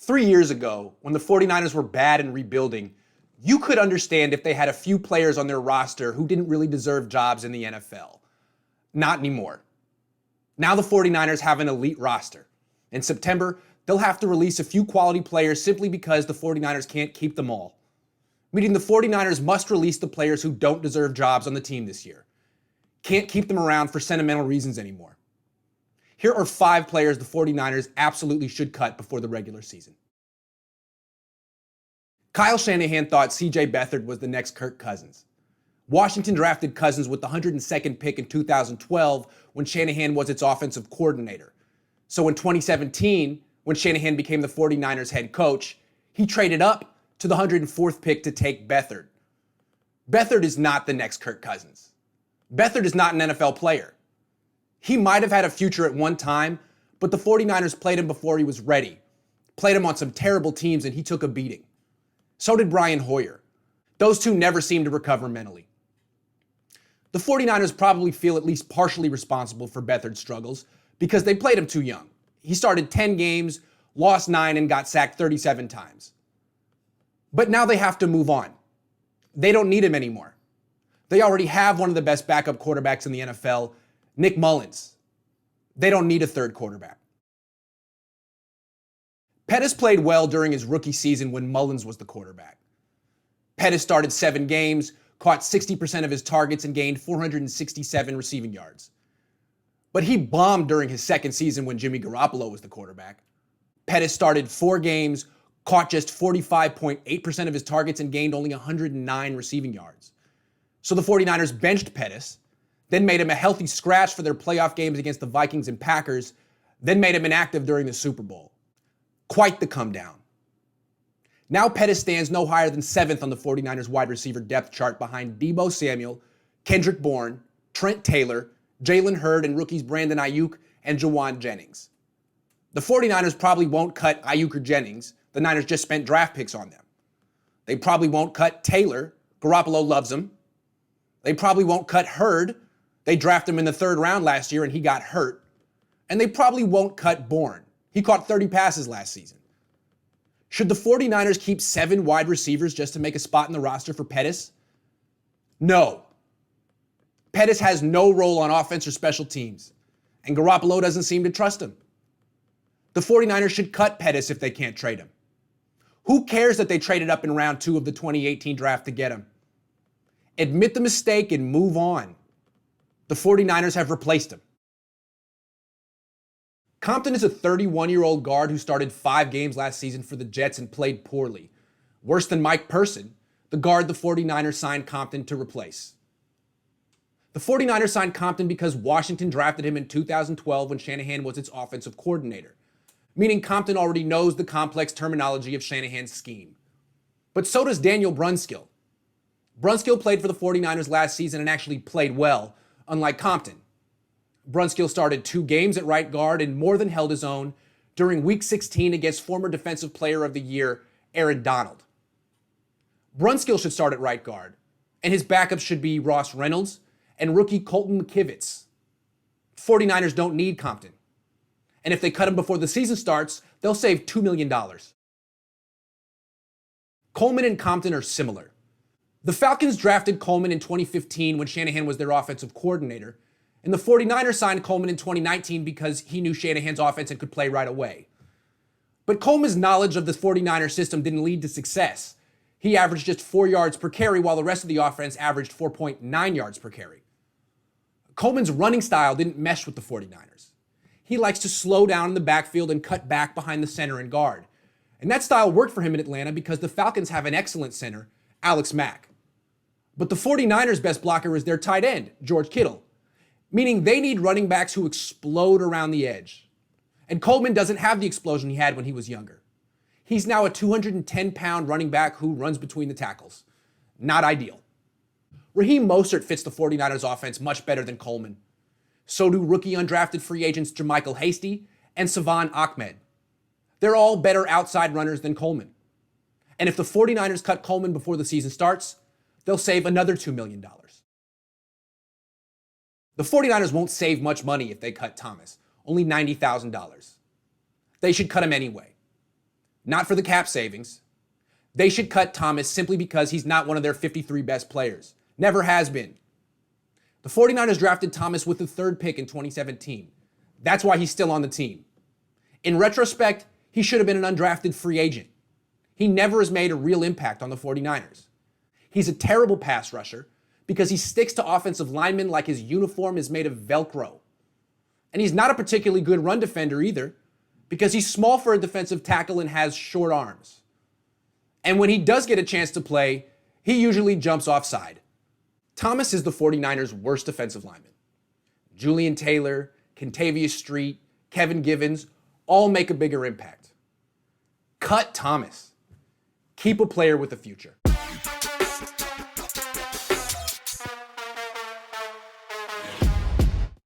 3 years ago, when the 49ers were bad and rebuilding, you could understand if they had a few players on their roster who didn't really deserve jobs in the NFL. Not anymore. Now the 49ers have an elite roster. In September, they'll have to release a few quality players simply because the 49ers can't keep them all. Meaning the 49ers must release the players who don't deserve jobs on the team this year. Can't keep them around for sentimental reasons anymore. Here are 5 players the 49ers absolutely should cut before the regular season. Kyle Shanahan thought C.J. Beathard was the next Kirk Cousins. Washington drafted Cousins with the 102nd pick in 2012 when Shanahan was its offensive coordinator. So in 2017, when Shanahan became the 49ers head coach, he traded up to the 104th pick to take Beathard. Beathard is not the next Kirk Cousins. Beathard is not an NFL player. He might have had a future at one time, but the 49ers played him before he was ready. Played him on some terrible teams and he took a beating. So did Brian Hoyer. Those two never seemed to recover mentally. The 49ers probably feel at least partially responsible for Beathard's struggles because they played him too young. He started 10 games, lost 9, and got sacked 37 times. But now they have to move on. They don't need him anymore. They already have one of the best backup quarterbacks in the NFL, Nick Mullins. They don't need a third quarterback. Pettis played well during his rookie season when Mullins was the quarterback. Pettis started 7 games, caught 60% of his targets, and gained 467 receiving yards. But he bombed during his second season when Jimmy Garoppolo was the quarterback. Pettis started 4 games, caught just 45.8% of his targets, and gained only 109 receiving yards. So the 49ers benched Pettis, then made him a healthy scratch for their playoff games against the Vikings and Packers, then made him inactive during the Super Bowl. Quite the come down. Now Pettis stands no higher than 7th on the 49ers wide receiver depth chart behind Deebo Samuel, Kendrick Bourne, Trent Taylor, Jalen Hurd, and rookies Brandon Ayuk and Jawan Jennings. The 49ers probably won't cut Ayuk or Jennings. The Niners just spent draft picks on them. They probably won't cut Taylor. Garoppolo loves him. They probably won't cut Hurd. They drafted him in the 3rd round last year and he got hurt. And they probably won't cut Bourne. He caught 30 passes last season. Should the 49ers keep 7 wide receivers just to make a spot in the roster for Pettis? No. Pettis has no role on offense or special teams, and Garoppolo doesn't seem to trust him. The 49ers should cut Pettis if they can't trade him. Who cares that they traded up in round 2 of the 2018 draft to get him? Admit the mistake and move on. The 49ers have replaced him. Compton is a 31-year-old guard who started 5 games last season for the Jets and played poorly. Worse than Mike Person, the guard the 49ers signed Compton to replace. The 49ers signed Compton because Washington drafted him in 2012 when Shanahan was its offensive coordinator, meaning Compton already knows the complex terminology of Shanahan's scheme. But so does Daniel Brunskill. Brunskill played for the 49ers last season and actually played well, unlike Compton. Brunskill started 2 games at right guard and more than held his own during Week 16 against former Defensive Player of the Year, Aaron Donald. Brunskill should start at right guard, and his backups should be Ross Reynolds and rookie Colton McKivitz. 49ers don't need Compton. And if they cut him before the season starts, they'll save $2 million. Coleman and Compton are similar. The Falcons drafted Coleman in 2015 when Shanahan was their offensive coordinator, and the 49ers signed Coleman in 2019 because he knew Shanahan's offense and could play right away. But Coleman's knowledge of the 49ers system didn't lead to success. He averaged just 4 yards per carry while the rest of the offense averaged 4.9 yards per carry. Coleman's running style didn't mesh with the 49ers. He likes to slow down in the backfield and cut back behind the center and guard. And that style worked for him in Atlanta because the Falcons have an excellent center, Alex Mack. But the 49ers' best blocker is their tight end, George Kittle, meaning they need running backs who explode around the edge. And Coleman doesn't have the explosion he had when he was younger. He's now a 210-pound running back who runs between the tackles. Not ideal. Raheem Mostert fits the 49ers offense much better than Coleman. So do rookie undrafted free agents Jermichael Hasty and Savon Ahmed. They're all better outside runners than Coleman. And if the 49ers cut Coleman before the season starts, they'll save another $2 million. The 49ers won't save much money if they cut Thomas, only $90,000. They should cut him anyway. not for the cap savings. They should cut Thomas simply because he's not one of their 53 best players. Never has been. The 49ers drafted Thomas with the 3rd pick in 2017. That's why he's still on the team. In retrospect, he should have been an undrafted free agent. He never has made a real impact on the 49ers. He's a terrible pass rusher because he sticks to offensive linemen like his uniform is made of Velcro. And he's not a particularly good run defender either because he's small for a defensive tackle and has short arms. And when he does get a chance to play, he usually jumps offside. Thomas is the 49ers' worst defensive lineman. Julian Taylor, Kentavious Street, Kevin Givens all make a bigger impact. Cut Thomas. Keep a player with a future.